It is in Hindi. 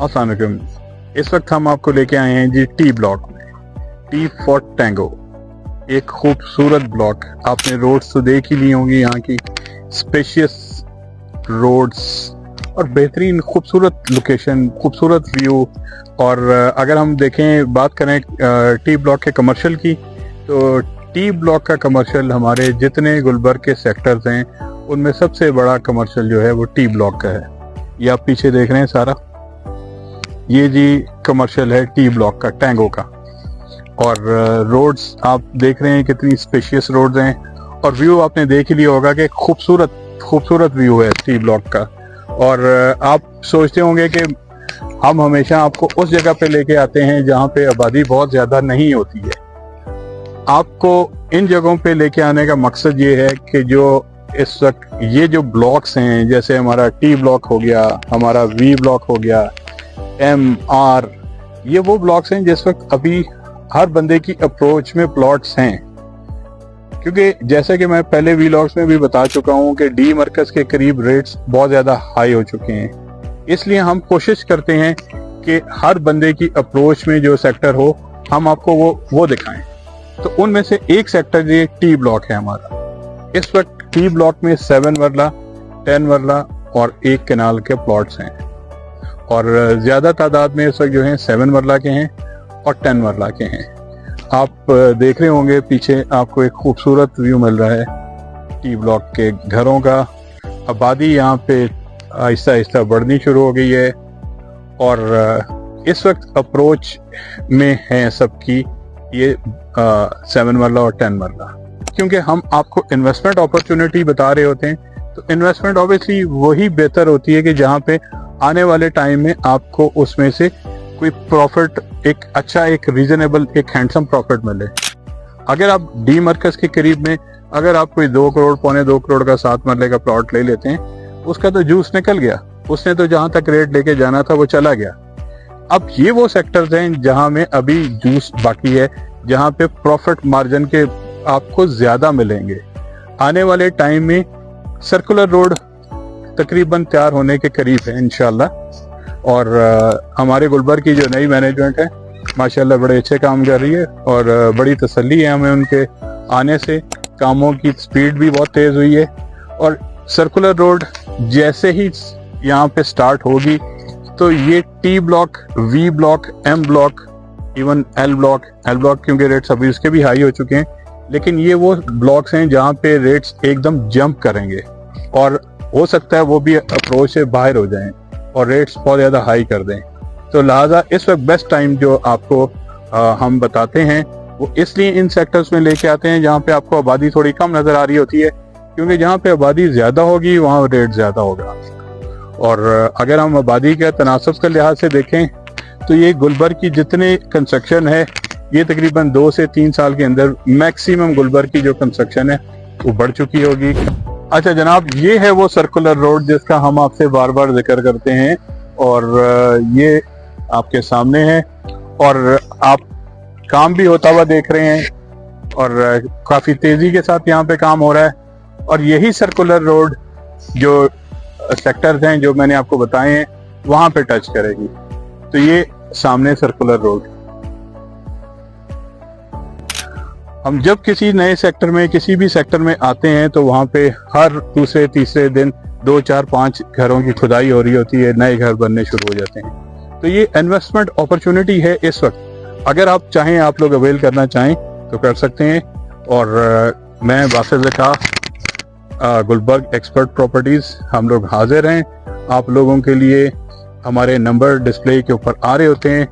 अस्सलाम वालेकुम। इस वक्त हम आपको लेके आए हैं जी टी ब्लॉक में, टी फॉर टैंगो। एक खूबसूरत ब्लॉक। आपने रोड्स तो देख ही ली होंगी, यहाँ की स्पेशियस रोड्स और बेहतरीन खूबसूरत लोकेशन, खूबसूरत व्यू। और अगर हम देखें, बात करें टी ब्लॉक के कमर्शियल की, तो टी ब्लॉक का कमर्शियल हमारे जितने गुलबर्ग के सेक्टर्स हैं उनमें सबसे बड़ा कमर्शियल जो है वो टी ब्लॉक का है। ये आप पीछे देख रहे हैं सारा, ये जी कमर्शियल है टी ब्लॉक का, टैंगो का। और रोड्स आप देख रहे हैं कितनी स्पेशियस रोड्स हैं, और व्यू आपने देख ही लिया होगा कि खूबसूरत व्यू है टी ब्लॉक का। और आप सोचते होंगे कि हम हमेशा आपको उस जगह पे लेके आते हैं जहाँ पे आबादी बहुत ज्यादा नहीं होती है। आपको इन जगहों पे लेके आने का मकसद ये है कि जो इस वक्त ये जो ब्लॉक्स हैं, जैसे हमारा टी ब्लॉक हो गया, हमारा वी ब्लॉक हो गया, MR, ये वो ब्लॉक्स हैं जिस वक्त अभी हर बंदे की अप्रोच में प्लॉट्स हैं। क्योंकि जैसे कि मैं पहले व्लॉग्स में भी बता चुका हूं कि डी मरकज के करीब रेट्स बहुत ज्यादा हाई हो चुके हैं, इसलिए हम कोशिश करते हैं कि हर बंदे की अप्रोच में जो सेक्टर हो हम आपको वो दिखाएं। तो उनमें से एक सेक्टर ये टी ब्लॉक है हमारा। इस वक्त टी ब्लॉक में 7 मरला, 10 मरला और 1 कनाल के प्लॉट्स हैं, और ज्यादा तादाद में इस वक्त जो है 7 मरला के हैं और 10 मरला के हैं। आप देख रहे होंगे पीछे आपको एक खूबसूरत व्यू मिल रहा है टी ब्लॉक के घरों का। आबादी यहाँ पे आहिस्ता आहिस्ता बढ़नी शुरू हो गई है, और इस वक्त अप्रोच में है सबकी ये 7 मरला और 10 मरला। क्योंकि हम आपको इन्वेस्टमेंट अपॉर्चुनिटी बता रहे होते हैं, तो इन्वेस्टमेंट ऑब्वियसली वही बेहतर होती है कि जहाँ पे आने वाले टाइम में आपको उसमें से कोई प्रॉफिट, एक अच्छा, एक रीजनेबल, एक हैंडसम प्रॉफिट मिले। अगर आप डी मरकज के करीब में अगर आप कोई 2 करोड़, पौने 2 करोड़ का 7 मरले का प्लॉट ले लेते हैं, उसका तो जूस निकल गया, उसने तो जहां तक रेट लेके जाना था वो चला गया। अब ये वो सेक्टर्स हैं जहां में अभी जूस बाकी है, जहां पे प्रॉफिट मार्जिन के आपको ज्यादा मिलेंगे। आने वाले टाइम में सर्कुलर रोड तकरीबन तैयार होने के करीब है इंशाल्लाह। और हमारे गुलबर्ग की जो नई मैनेजमेंट है माशाल्लाह बड़े अच्छे काम कर रही है, और बड़ी तसल्ली है हमें उनके आने से। कामों की स्पीड भी बहुत तेज हुई है, और सर्कुलर रोड जैसे ही यहाँ पे स्टार्ट होगी तो ये T block, V block, M block, even L block क्योंकि रेट्स अभी उसके भी हाई हो चुके हैं, लेकिन ये वो ब्लॉक्स हैं जहाँ पे रेट्स एकदम जंप करेंगे, और हो सकता है वो भी अप्रोच से बाहर हो जाएं और रेट्स बहुत ज्यादा हाई कर दें। तो लिहाजा इस वक्त बेस्ट टाइम जो आपको हम बताते हैं वो इसलिए इन सेक्टर्स में लेके आते हैं जहाँ पे आपको आबादी थोड़ी कम नजर आ रही होती है, क्योंकि जहाँ पे आबादी ज्यादा होगी वहाँ रेट ज्यादा होगा। और अगर हम आबादी के तनासब के लिहाज से देखें तो ये गुलबर्ग की जितने कंस्ट्रक्शन है, ये तकरीबन 2 से 3 साल के अंदर मैक्सिमम गुलबर्ग की जो कंस्ट्रक्शन है वो बढ़ चुकी होगी। अच्छा जनाब, ये है वो सर्कुलर रोड जिसका हम आपसे बार बार जिक्र करते हैं, और ये आपके सामने है, और आप काम भी होता हुआ देख रहे हैं, और काफी तेजी के साथ यहाँ पे काम हो रहा है। और यही सर्कुलर रोड जो सेक्टर्स हैं जो मैंने आपको बताए हैं वहां पे टच करेगी। तो ये सामने सर्कुलर रोड। हम जब किसी नए सेक्टर में, किसी भी सेक्टर में आते हैं तो वहां पे हर दूसरे तीसरे दिन 2, 4, 5 घरों की खुदाई हो रही होती है, नए घर बनने शुरू हो जाते हैं। तो ये इन्वेस्टमेंट अपॉर्चुनिटी है इस वक्त। अगर आप चाहें, आप लोग अवेल करना चाहें तो कर सकते हैं। और मैं बासिर ज़का, गुलबर्ग एक्सपर्ट प्रॉपर्टीज, हम लोग हाजिर हैं आप लोगों के लिए। हमारे नंबर डिस्प्ले के ऊपर आ रहे होते हैं,